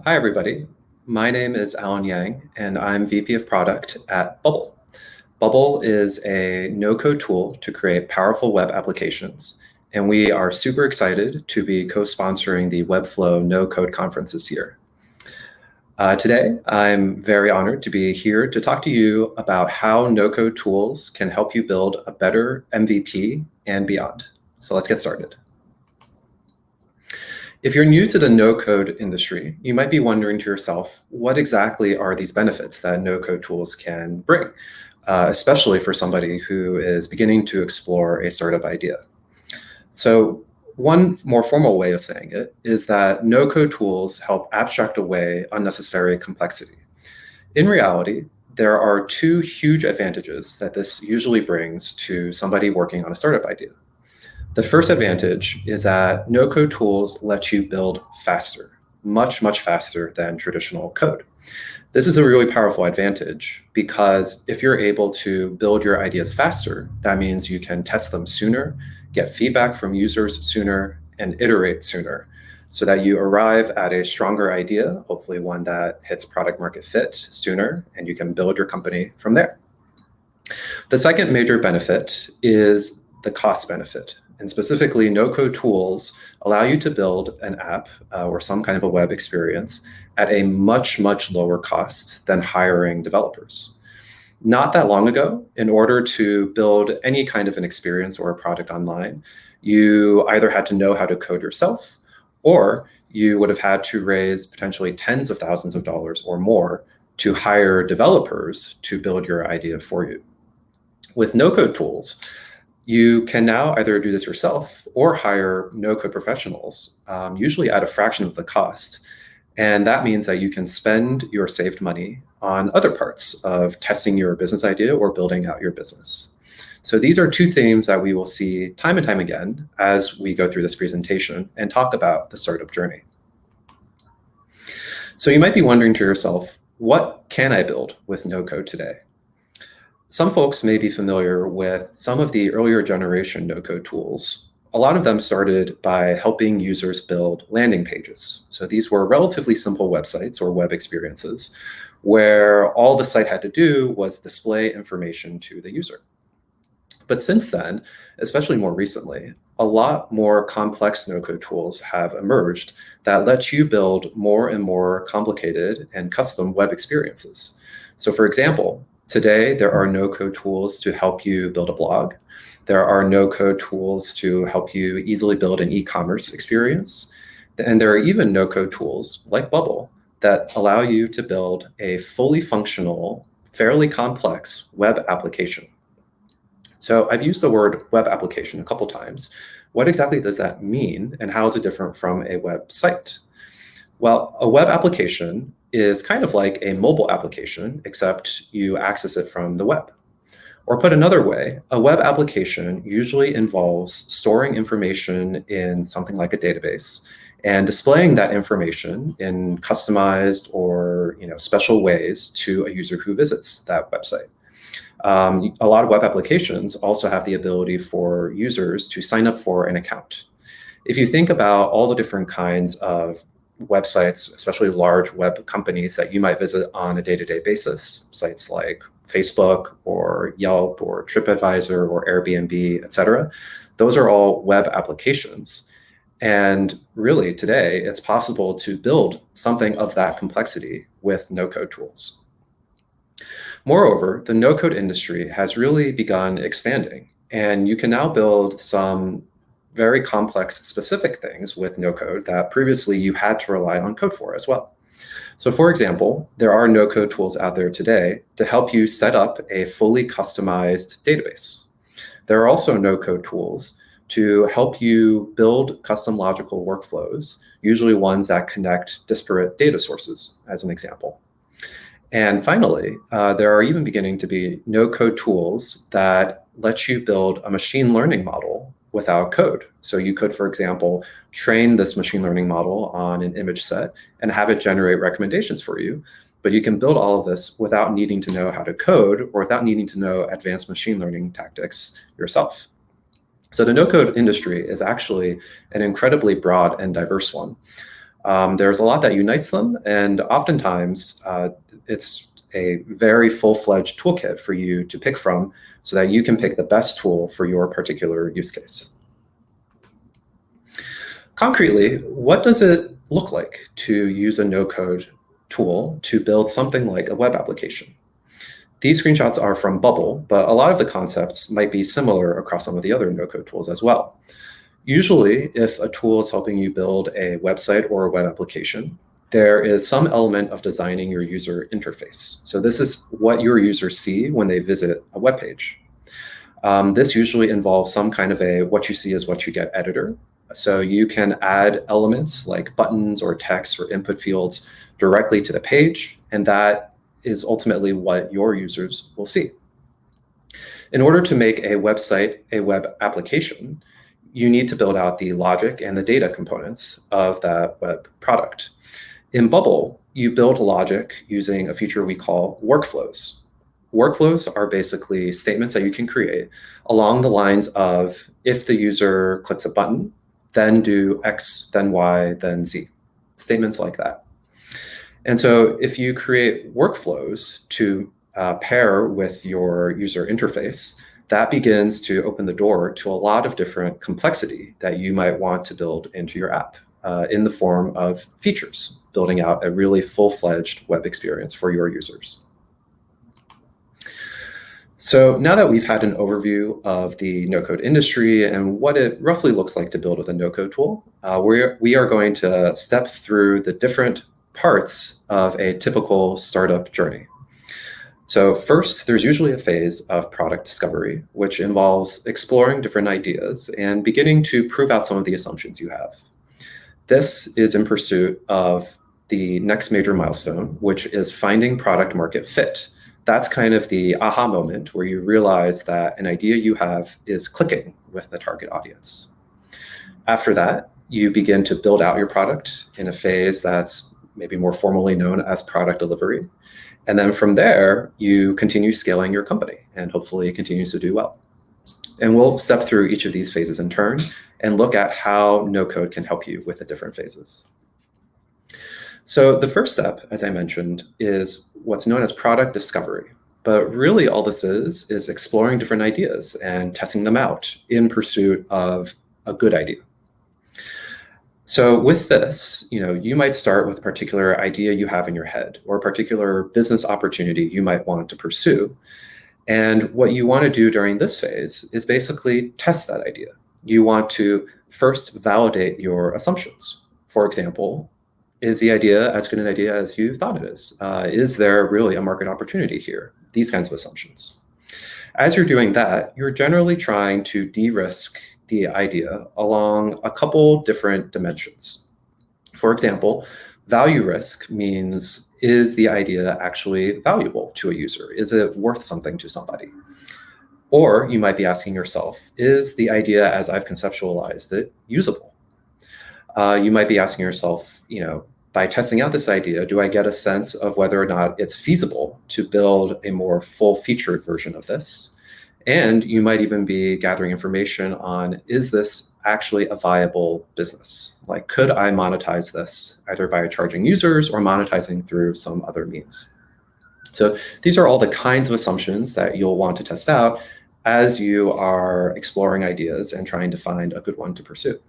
Hi, everybody. My name is Alan Yang, and I'm VP of Product at Bubble. Bubble is a no-code tool to create powerful web applications, and we are super excited to be co-sponsoring the Webflow no-code conference this year. Today, I'm very honored to be here to talk to you about how no-code tools can help you build a better MVP and beyond. So let's get started. If you're new to the no-code industry, you might be wondering to yourself, what exactly are these benefits that no-code tools can bring, especially for somebody who is beginning to explore a startup idea? So one more formal way of saying it is that no-code tools help abstract away unnecessary complexity. In reality, there are two huge advantages that this usually brings to somebody working on a startup idea. The first advantage is that no-code tools let you build faster, much, much faster than traditional code. This is a really powerful advantage because if you're able to build your ideas faster, that means you can test them sooner, get feedback from users sooner, and iterate sooner so that you arrive at a stronger idea, hopefully one that hits product market fit sooner, and you can build your company from there. The second major benefit is the cost benefit. And specifically, no-code tools allow you to build an app or some kind of a web experience at a much, much lower cost than hiring developers. Not that long ago, in order to build any kind of an experience or a product online, you either had to know how to code yourself, or you would have had to raise potentially tens of thousands of dollars or more to hire developers to build your idea for you. With no-code tools, you can now either do this yourself or hire no-code professionals, usually at a fraction of the cost. And that means that you can spend your saved money on other parts of testing your business idea or building out your business. So these are two themes that we will see time and time again as we go through this presentation and talk about the startup journey. So you might be wondering to yourself, what can I build with no-code today? Some folks may be familiar with some of the earlier generation no-code tools. A lot of them started by helping users build landing pages. So these were relatively simple websites or web experiences where all the site had to do was display information to the user. But since then, especially more recently, a lot more complex no-code tools have emerged that let you build more and more complicated and custom web experiences. So for example, today, there are no-code tools to help you build a blog. There are no-code tools to help you easily build an e-commerce experience. And there are even no-code tools like Bubble that allow you to build a fully functional, fairly complex web application. So I've used the word web application a couple times. What exactly does that mean, and how is it different from a website? Well, a web application is kind of like a mobile application, except you access it from the web. Or put another way, a web application usually involves storing information in something like a database and displaying that information in customized or special ways to a user who visits that website. A lot of web applications also have the ability for users to sign up for an account. If you think about all the different kinds of websites, especially large web companies that you might visit on a day-to-day basis, sites like Facebook or Yelp or TripAdvisor or Airbnb, et cetera, those are all web applications. And really today, it's possible to build something of that complexity with no-code tools. Moreover, the no-code industry has really begun expanding, and you can now build some very complex specific things with no-code that previously you had to rely on code for as well. So for example, there are no-code tools out there today to help you set up a fully customized database. There are also no-code tools to help you build custom logical workflows, usually ones that connect disparate data sources, as an example. And finally, there are even beginning to be no-code tools that let you build a machine learning model without code. So you could, for example, train this machine learning model on an image set and have it generate recommendations for you. But you can build all of this without needing to know how to code or without needing to know advanced machine learning tactics yourself. So the no-code industry is actually an incredibly broad and diverse one. There's a lot that unites them, and oftentimes it's a very full-fledged toolkit for you to pick from so that you can pick the best tool for your particular use case. Concretely, what does it look like to use a no-code tool to build something like a web application? These screenshots are from Bubble, but a lot of the concepts might be similar across some of the other no-code tools as well. Usually, if a tool is helping you build a website or a web application, there is some element of designing your user interface. So this is what your users see when they visit a web page. This usually involves some kind of a what you see is what you get editor. So you can add elements like buttons or text or input fields directly to the page, and that is ultimately what your users will see. In order to make a website a web application, you need to build out the logic and the data components of that web product. In Bubble, you build logic using a feature we call workflows. Workflows are basically statements that you can create along the lines of if the user clicks a button, then do X, then Y, then Z. Statements like that. And so if you create workflows to pair with your user interface, that begins to open the door to a lot of different complexity that you might want to build into your app in the form of features, building out a really full-fledged web experience for your users. So now that we've had an overview of the no-code industry and what it roughly looks like to build with a no-code tool, we are going to step through the different parts of a typical startup journey. So first, there's usually a phase of product discovery, which involves exploring different ideas and beginning to prove out some of the assumptions you have. This is in pursuit of the next major milestone, which is finding product market fit. That's kind of the aha moment where you realize that an idea you have is clicking with the target audience. After that, you begin to build out your product in a phase that's maybe more formally known as product delivery. And then from there, you continue scaling your company and hopefully it continues to do well. And we'll step through each of these phases in turn and look at how no-code can help you with the different phases. So the first step, as I mentioned, is what's known as product discovery. But really all this is exploring different ideas and testing them out in pursuit of a good idea. So with this, you might start with a particular idea you have in your head or a particular business opportunity you might want to pursue. And what you want to do during this phase is basically test that idea. You want to first validate your assumptions. For example, is the idea as good an idea as you thought it is? Is there really a market opportunity here? These kinds of assumptions. As you're doing that, you're generally trying to de-risk the idea along a couple different dimensions. For example, value risk means, is the idea actually valuable to a user? Is it worth something to somebody? Or you might be asking yourself, is the idea as I've conceptualized it usable? You might be asking yourself, by testing out this idea, do I get a sense of whether or not it's feasible to build a more full-featured version of this? And you might even be gathering information on, is this actually a viable business? Like, could I monetize this either by charging users or monetizing through some other means? So these are all the kinds of assumptions that you'll want to test out as you are exploring ideas and trying to find a good one to pursue.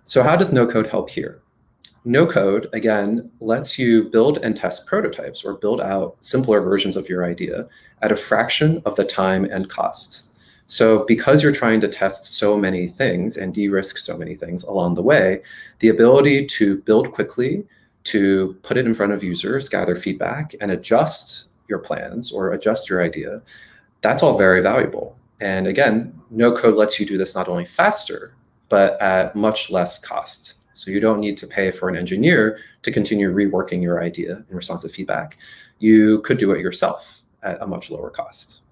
So how does no-code help here? No-code, again, lets you build and test prototypes or build out simpler versions of your idea at a fraction of the time and cost. So because you're trying to test so many things and de-risk so many things along the way, the ability to build quickly, to put it in front of users, gather feedback, and adjust your plans or adjust your idea, that's all very valuable. And again, no-code lets you do this not only faster, but at much less cost. So you don't need to pay for an engineer to continue reworking your idea in response to feedback. You could do it yourself at a much lower cost.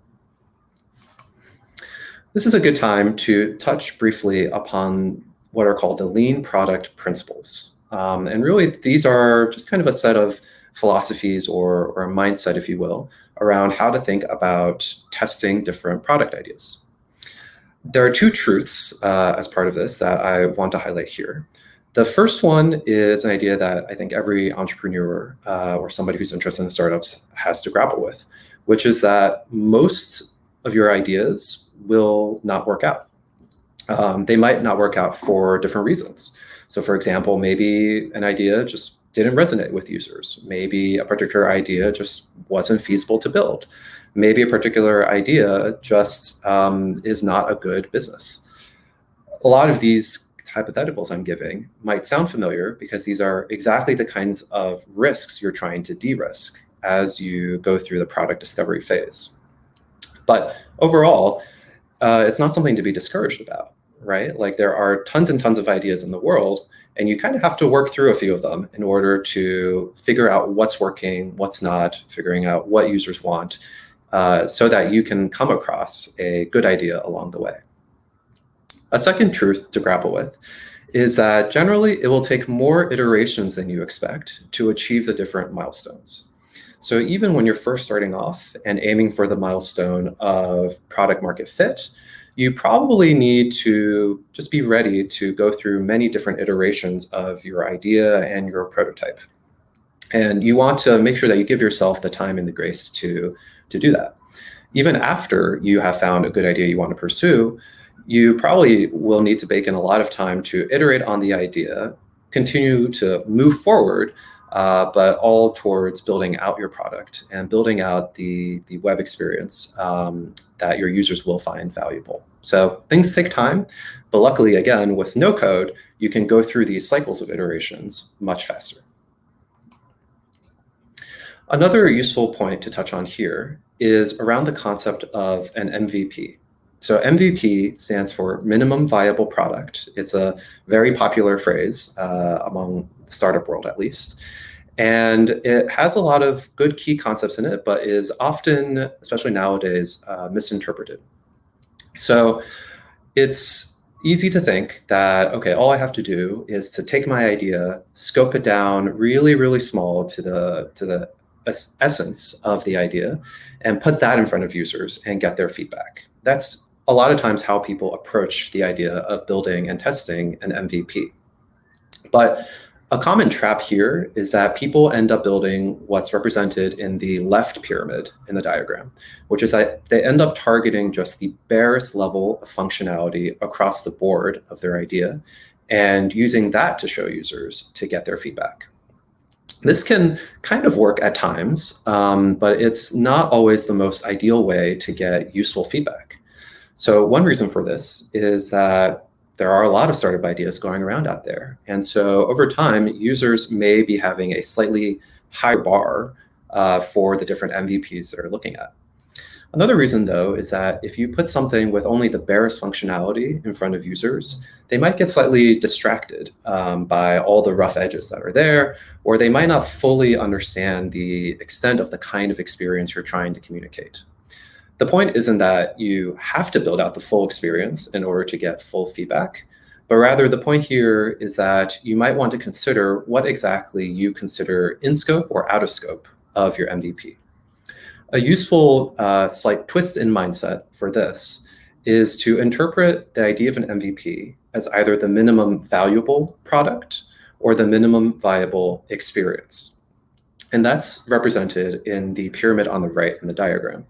This is a good time to touch briefly upon what are called the lean product principles. And really, these are just kind of a set of philosophies or a mindset, if you will, around how to think about testing different product ideas. There are two truths as part of this that I want to highlight here. The first one is an idea that I think every entrepreneur or somebody who's interested in startups has to grapple with, which is that most of your ideas will not work out. They might not work out for different reasons. So for example, maybe an idea just didn't resonate with users. Maybe a particular idea just wasn't feasible to build. Maybe a particular idea just is not a good business. A lot of these hypotheticals I'm giving might sound familiar because these are exactly the kinds of risks you're trying to de-risk as you go through the product discovery phase. But overall, it's not something to be discouraged about, right? Like there are tons and tons of ideas in the world, and you kind of have to work through a few of them in order to figure out what's working, what's not, figuring out what users want, so that you can come across a good idea along the way. A second truth to grapple with is that generally it will take more iterations than you expect to achieve the different milestones. So even when you're first starting off and aiming for the milestone of product market fit, you probably need to just be ready to go through many different iterations of your idea and your prototype. And you want to make sure that you give yourself the time and the grace to do that. Even after you have found a good idea you want to pursue, you probably will need to bake in a lot of time to iterate on the idea, continue to move forward, but all towards building out your product and building out the web experience that your users will find valuable. So things take time, but luckily, again, with no code, you can go through these cycles of iterations much faster. Another useful point to touch on here is around the concept of an MVP. So MVP stands for minimum viable product. It's a very popular phrase among the startup world, at least. And it has a lot of good key concepts in it, but is often, especially nowadays, misinterpreted. So it's easy to think that, okay, all I have to do is to take my idea, scope it down really, really small to the essence of the idea, and put that in front of users and get their feedback. That's a lot of times how people approach the idea of building and testing an MVP. But a common trap here is that people end up building what's represented in the left pyramid in the diagram, which is that they end up targeting just the barest level of functionality across the board of their idea and using that to show users to get their feedback. This can kind of work at times, but it's not always the most ideal way to get useful feedback. So one reason for this is that there are a lot of startup ideas going around out there. And so over time, users may be having a slightly higher bar for the different MVPs they're looking at. Another reason, though, is that if you put something with only the barest functionality in front of users, they might get slightly distracted by all the rough edges that are there, or they might not fully understand the extent of the kind of experience you're trying to communicate. The point isn't that you have to build out the full experience in order to get full feedback, but rather the point here is that you might want to consider what exactly you consider in scope or out of scope of your MVP. A useful slight twist in mindset for this is to interpret the idea of an MVP as either the minimum valuable product or the minimum viable experience. And that's represented in the pyramid on the right in the diagram.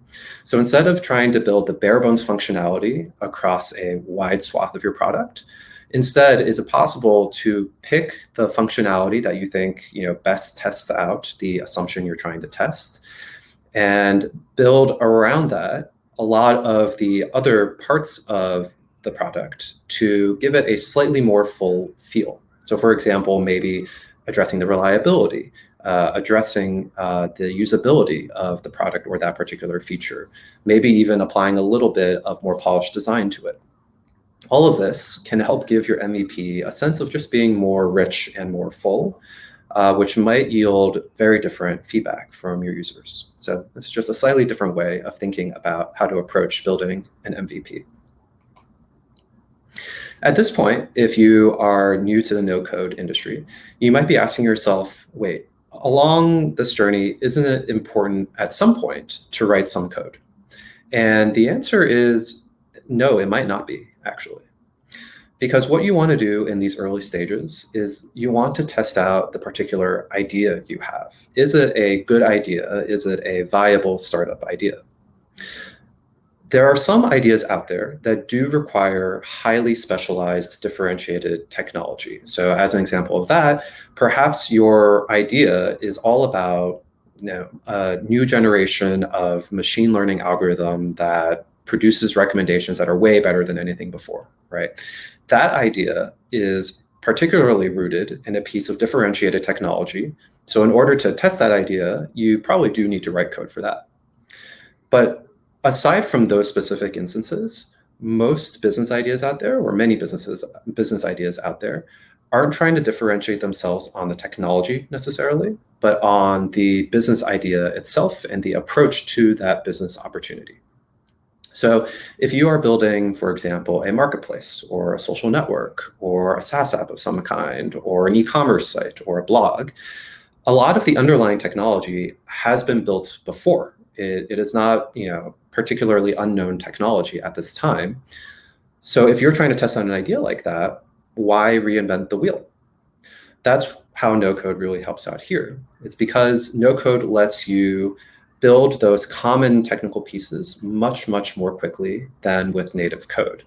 So instead of trying to build the bare bones functionality across a wide swath of your product, instead, is it possible to pick the functionality that you think best tests out the assumption you're trying to test and build around that a lot of the other parts of the product to give it a slightly more full feel. So for example, maybe addressing the reliability, addressing the usability of the product or that particular feature, maybe even applying a little bit of more polished design to it. All of this can help give your MVP a sense of just being more rich and more full, which might yield very different feedback from your users. So this is just a slightly different way of thinking about how to approach building an MVP. At this point, if you are new to the no-code industry, you might be asking yourself, wait, along this journey, isn't it important at some point to write some code? And the answer is no, it might not be, actually. Because what you want to do in these early stages is you want to test out the particular idea you have. Is it a good idea? Is it a viable startup idea? There are some ideas out there that do require highly specialized, differentiated technology. So as an example of that, perhaps your idea is all about a new generation of machine learning algorithm that produces recommendations that are way better than anything before, right? That idea is particularly rooted in a piece of differentiated technology. So in order to test that idea, you probably do need to write code for that. But aside from those specific instances, most business ideas out there, or many business ideas out there, aren't trying to differentiate themselves on the technology necessarily, but on the business idea itself and the approach to that business opportunity. So if you are building, for example, a marketplace or a social network or a SaaS app of some kind or an e-commerce site or a blog, a lot of the underlying technology has been built before. It is not, particularly unknown technology at this time. So if you're trying to test out an idea like that, why reinvent the wheel? That's how no code really helps out here. It's because no code lets you build those common technical pieces much, much more quickly than with native code,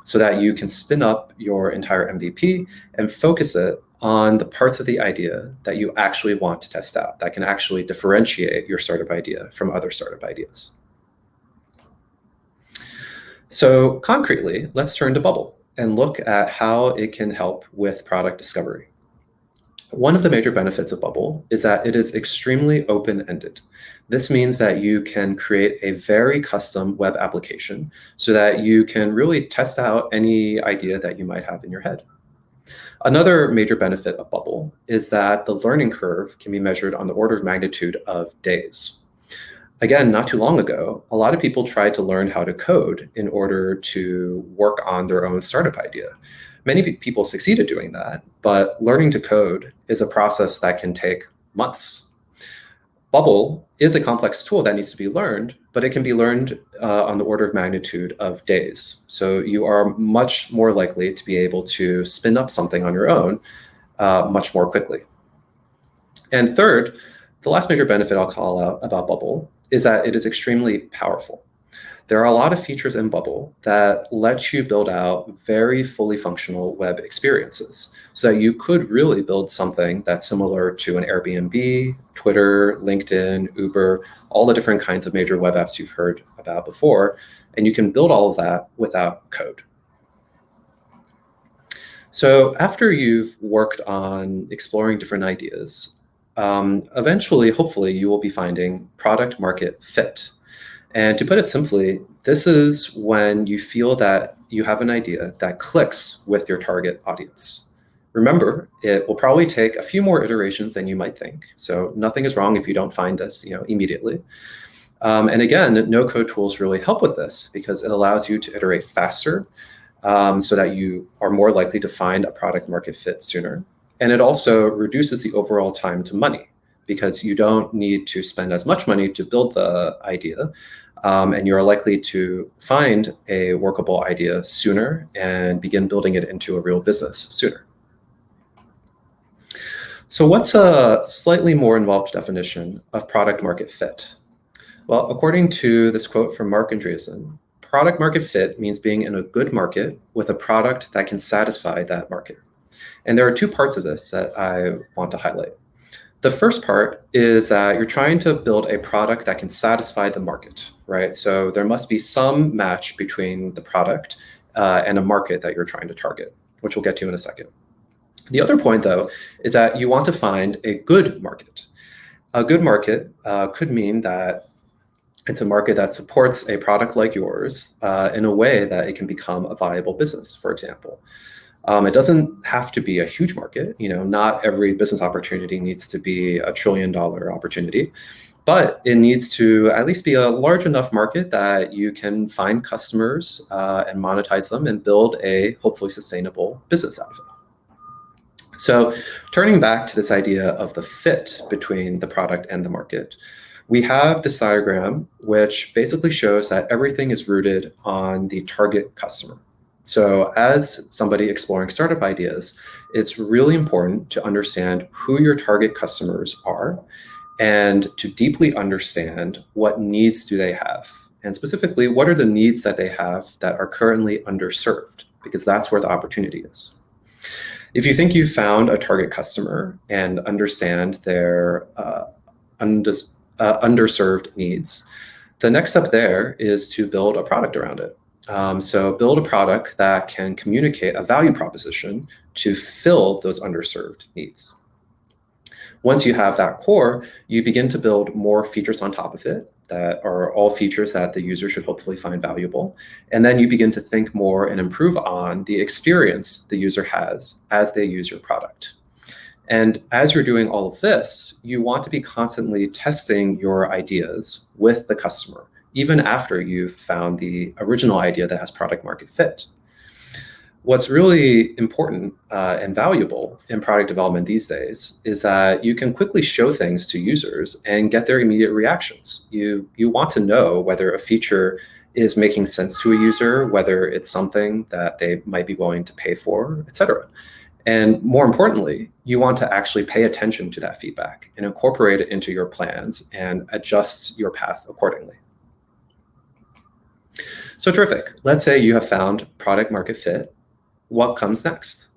so that you can spin up your entire MVP and focus it on the parts of the idea that you actually want to test out, that can actually differentiate your startup idea from other startup ideas. So concretely, let's turn to Bubble and look at how it can help with product discovery. One of the major benefits of Bubble is that it is extremely open-ended. This means that you can create a very custom web application so that you can really test out any idea that you might have in your head. Another major benefit of Bubble is that the learning curve can be measured on the order of magnitude of days. Again, not too long ago, a lot of people tried to learn how to code in order to work on their own startup idea. Many people succeeded doing that, but learning to code is a process that can take months. Bubble is a complex tool that needs to be learned, but it can be learned on the order of magnitude of days. So you are much more likely to be able to spin up something on your own much more quickly. And third, the last major benefit I'll call out about Bubble is that it is extremely powerful. There are a lot of features in Bubble that let you build out very fully functional web experiences. So you could really build something that's similar to an Airbnb, Twitter, LinkedIn, Uber, all the different kinds of major web apps you've heard about before. And you can build all of that without code. So after you've worked on exploring different ideas, eventually, hopefully, you will be finding product market fit. And to put it simply, this is when you feel that you have an idea that clicks with your target audience. Remember, it will probably take a few more iterations than you might think. So nothing is wrong if you don't find this, immediately. And again, no-code tools really help with this because it allows you to iterate faster so that you are more likely to find a product market fit sooner. And it also reduces the overall time to money because you don't need to spend as much money to build the idea. And you're likely to find a workable idea sooner and begin building it into a real business sooner. So what's a slightly more involved definition of product market fit? Well, according to this quote from Mark Andreessen, product market fit means being in a good market with a product that can satisfy that market. And there are two parts of this that I want to highlight. The first part is that you're trying to build a product that can satisfy the market, right? So there must be some match between the product and a market that you're trying to target, which we'll get to in a second. The other point, though, is that you want to find a good market. A good market could mean that it's a market that supports a product like yours in a way that it can become a viable business, for example. It doesn't have to be a huge market. Not every business opportunity needs to be $1 trillion opportunity, but it needs to at least be a large enough market that you can find customers and monetize them and build a hopefully sustainable business out of it. So turning back to this idea of the fit between the product and the market, we have this diagram which basically shows that everything is rooted on the target customer. So as somebody exploring startup ideas, it's really important to understand who your target customers are and to deeply understand what needs do they have. And specifically, what are the needs that they have that are currently underserved? Because that's where the opportunity is. If you think you've found a target customer and understand their underserved needs, the next step there is to build a product around it. So build a product that can communicate a value proposition to fill those underserved needs. Once you have that core, you begin to build more features on top of it that are all features that the user should hopefully find valuable. And then you begin to think more and improve on the experience the user has as they use your product. And as you're doing all of this, you want to be constantly testing your ideas with the customer, even after you've found the original idea that has product market fit. What's really important and valuable in product development these days is that you can quickly show things to users and get their immediate reactions. You want to know whether a feature is making sense to a user, whether it's something that they might be willing to pay for, etc. And more importantly, you want to actually pay attention to that feedback and incorporate it into your plans and adjust your path accordingly. So terrific. Let's say you have found product market fit. What comes next?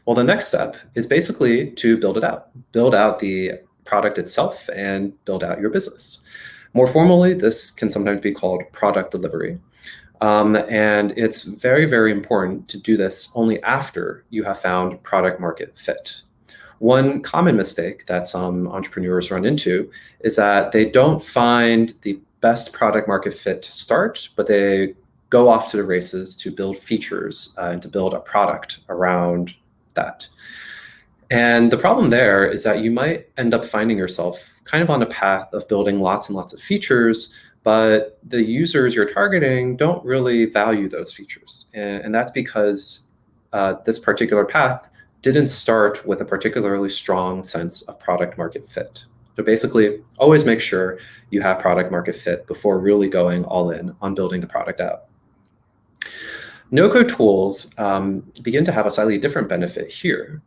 Well, the next step is basically to build it out. Build out the product itself and build out your business. More formally, this can sometimes be called product delivery. And it's very, very important to do this only after you have found product market fit. One common mistake that some entrepreneurs run into is that they don't find the best product market fit to start, but they go off to the races to build features and to build a product around that. And the problem there is that you might end up finding yourself kind of on a path of building lots and lots of features, but the users you're targeting don't really value those features. And that's because this particular path didn't start with a particularly strong sense of product market fit. So basically, always make sure you have product market fit before really going all in on building the product out. No-code tools begin to have a slightly different benefit here.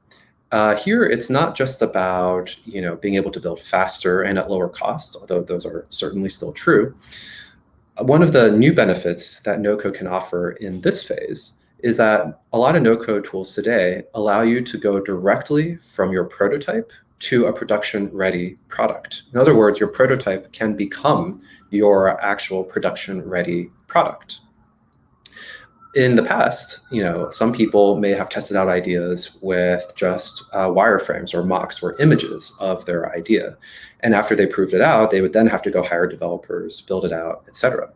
Here, it's not just about being able to build faster and at lower costs, although those are certainly still true. One of the new benefits that no-code can offer in this phase is that a lot of no-code tools today allow you to go directly from your prototype to a production-ready product. In other words, your prototype can become your actual production-ready product. In the past, some people may have tested out ideas with just wireframes or mocks or images of their idea. And after they proved it out, they would then have to go hire developers, build it out, etc.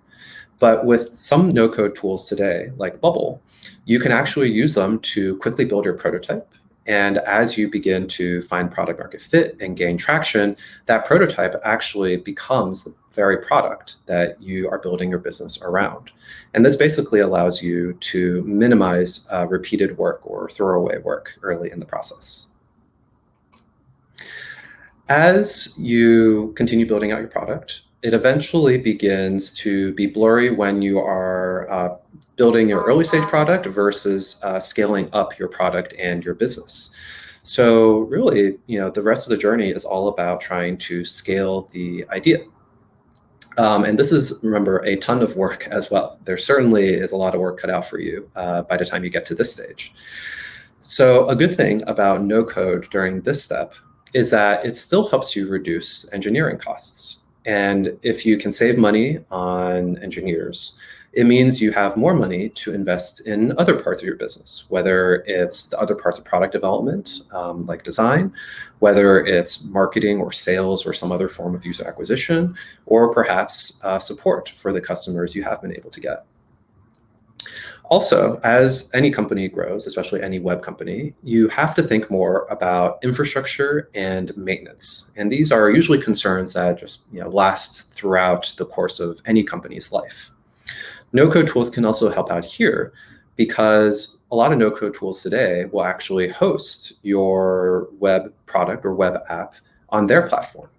But with some no-code tools today, like Bubble, you can actually use them to quickly build your prototype. And as you begin to find product market fit and gain traction, that prototype actually becomes the very product that you are building your business around. And this basically allows you to minimize repeated work or throwaway work early in the process. As you continue building out your product, it eventually begins to be blurry when you are building your early stage product versus scaling up your product and your business. So really, the rest of the journey is all about trying to scale the idea. And this is, remember, a ton of work as well. There certainly is a lot of work cut out for you by the time you get to this stage. So a good thing about no code during this step is that it still helps you reduce engineering costs. And if you can save money on engineers, it means you have more money to invest in other parts of your business, whether it's the other parts of product development, like design, whether it's marketing or sales or some other form of user acquisition, or perhaps support for the customers you have been able to get. Also, as any company grows, especially any web company, you have to think more about infrastructure and maintenance. And these are usually concerns that just last throughout the course of any company's life. No-code tools can also help out here because a lot of no-code tools today will actually host your web product or web app on their platform.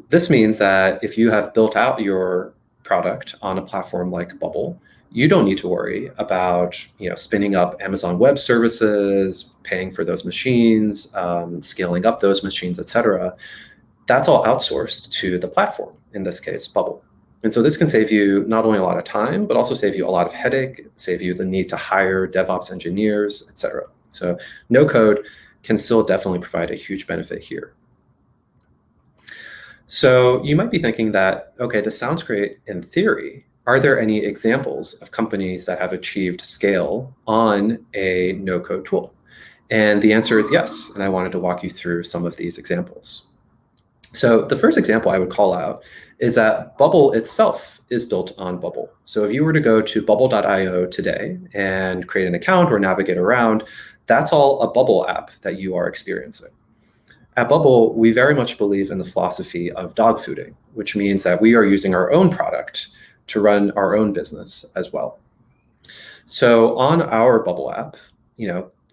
This means that if you have built out your product on a platform like Bubble, You don't need to worry about spinning up Amazon Web Services, paying for those machines, scaling up those machines, etc. That's all outsourced to the platform, in this case, Bubble. And so this can save you not only a lot of time, but also save you a lot of headache, save you the need to hire DevOps engineers, etc. So no code can still definitely provide a huge benefit here. So you might be thinking that, okay, this sounds great in theory. Are there any examples of companies that have achieved scale on a no-code tool? And the answer is yes. And I wanted to walk you through some of these examples. So the first example I would call out is that Bubble itself is built on Bubble. So if you were to go to bubble.io today and create an account or navigate around, that's all a Bubble app that you are experiencing. At Bubble, we very much believe in the philosophy of dog fooding, which means that we are using our own product to run our own business as well. So on our Bubble app,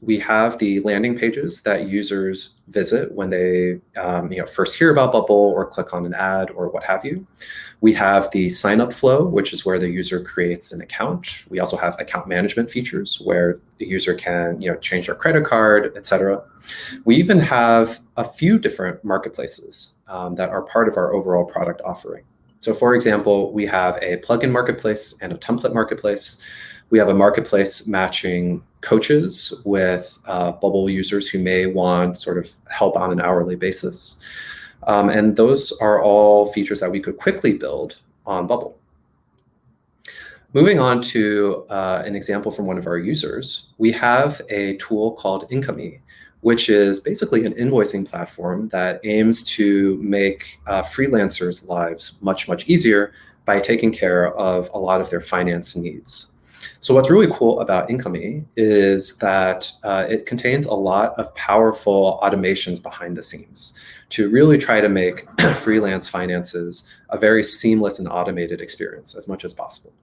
we have the landing pages that users visit when they first hear about Bubble or click on an ad or what have you. We have the sign-up flow, which is where the user creates an account. We also have account management features where the user can change their credit card, etc. We even have a few different marketplaces that are part of our overall product offering. So for example, we have a plugin marketplace and a template marketplace. We have a marketplace matching coaches with Bubble users who may want sort of help on an hourly basis. And those are all features that we could quickly build on Bubble. Moving on to an example from one of our users, we have a tool called Income, which is basically an invoicing platform that aims to make freelancers' lives much, much easier by taking care of a lot of their finance needs. So what's really cool about Income is that it contains a lot of powerful automations behind the scenes to really try to make freelance finances a very seamless and automated experience as much as possible.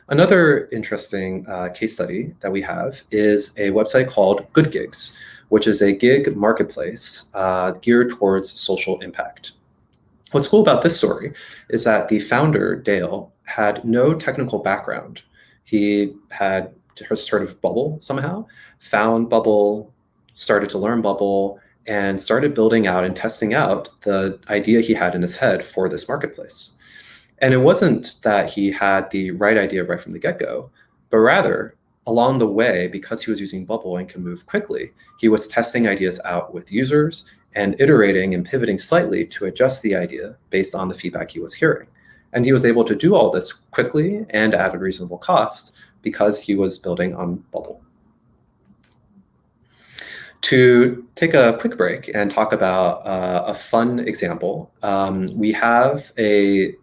Another interesting case study that we have is a website called Good Gigs, which is a gig marketplace geared towards social impact. What's cool about this story is that the founder, Dale, had no technical background. He had heard of Bubble somehow, found Bubble, started to learn Bubble, and started building out and testing out the idea he had in his head for this marketplace. And it wasn't that he had the right idea right from the get-go, but rather along the way, because he was using Bubble and can move quickly, he was testing ideas out with users and iterating and pivoting slightly to adjust the idea based on the feedback he was hearing. And he was able to do all this quickly and at a reasonable cost because he was building on Bubble. To take a quick break and talk about a fun example, we have a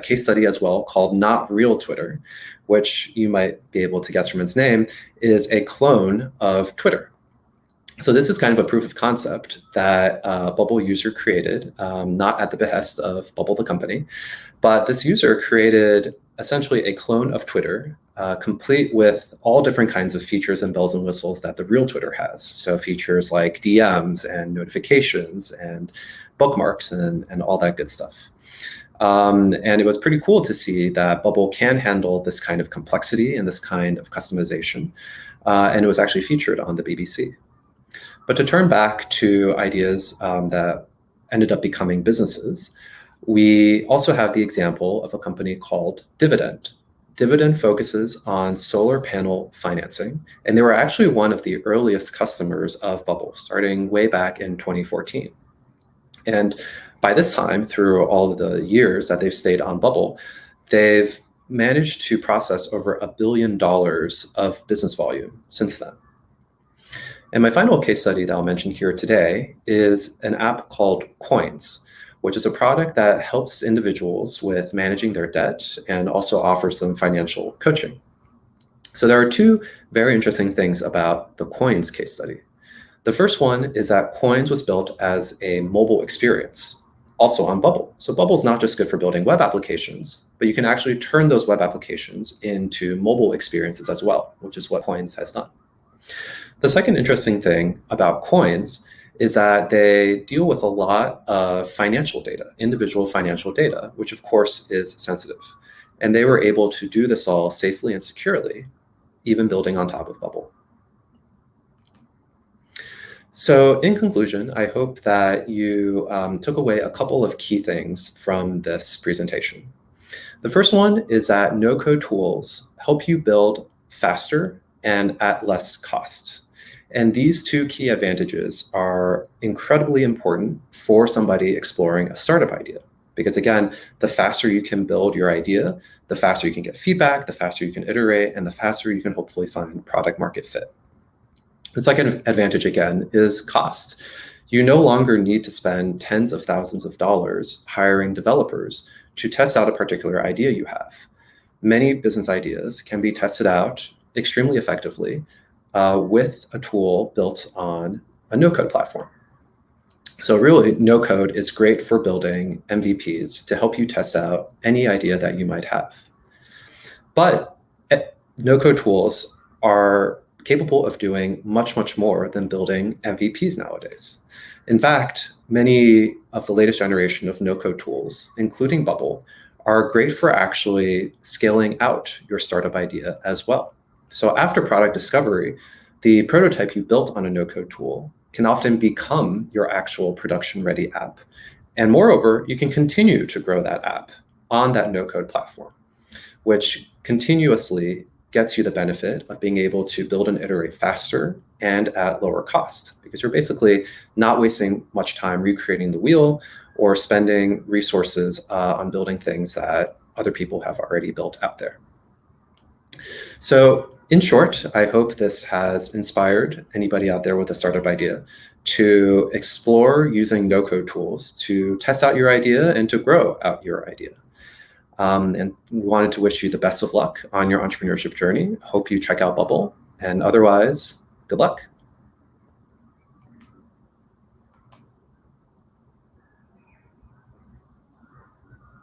case study as well called Not Real Twitter, which you might be able to guess from its name, is a clone of Twitter. So this is kind of a proof of concept that a Bubble user created, not at the behest of Bubble the company, but this user created essentially a clone of Twitter, complete with all different kinds of features and bells and whistles that the real Twitter has. So features like DMs and notifications and bookmarks and all that good stuff. And it was pretty cool to see that Bubble can handle this kind of complexity and this kind of customization. And it was actually featured on the BBC. But to turn back to ideas that ended up becoming businesses, we also have the example of a company called Dividend. Dividend focuses on solar panel financing, and they were actually one of the earliest customers of Bubble, starting way back in 2014. And by this time, through all of the years that they've stayed on Bubble, they've managed to process over $1 billion of business volume since then. And my final case study that I'll mention here today is an app called Coins, which is a product that helps individuals with managing their debt and also offers them financial coaching. So there are two very interesting things about the Coins case study. The first one is that Coins was built as a mobile experience, also on Bubble. So Bubble is not just good for building web applications, but you can actually turn those web applications into mobile experiences as well, which is what Coins has done. The second interesting thing about Coins is that they deal with a lot of financial data, individual financial data, which of course is sensitive. And they were able to do this all safely and securely, even building on top of Bubble. So in conclusion, I hope that you took away a couple of key things from this presentation. The first one is that no-code tools help you build faster and at less cost. And these two key advantages are incredibly important for somebody exploring a startup idea. Because again, the faster you can build your idea, the faster you can get feedback, the faster you can iterate, and the faster you can hopefully find product market fit. The second advantage, again, is cost. You no longer need to spend tens of thousands of dollars hiring developers to test out a particular idea you have. Many business ideas can be tested out extremely effectively with a tool built on a no-code platform. So really, no-code is great for building MVPs to help you test out any idea that you might have. But no-code tools are capable of doing much, much more than building MVPs nowadays. In fact, many of the latest generation of no-code tools, including Bubble, are great for actually scaling out your startup idea as well. So after product discovery, the prototype you built on a no-code tool can often become your actual production-ready app. And moreover, you can continue to grow that app on that no-code platform, which continuously gets you the benefit of being able to build and iterate faster and at lower cost, because you're basically not wasting much time recreating the wheel or spending resources on building things that other people have already built out there. So in short, I hope this has inspired anybody out there with a startup idea to explore using no-code tools to test out your idea and to grow out your idea. And we wanted to wish you the best of luck on your entrepreneurship journey. Hope you check out Bubble, and otherwise, good luck.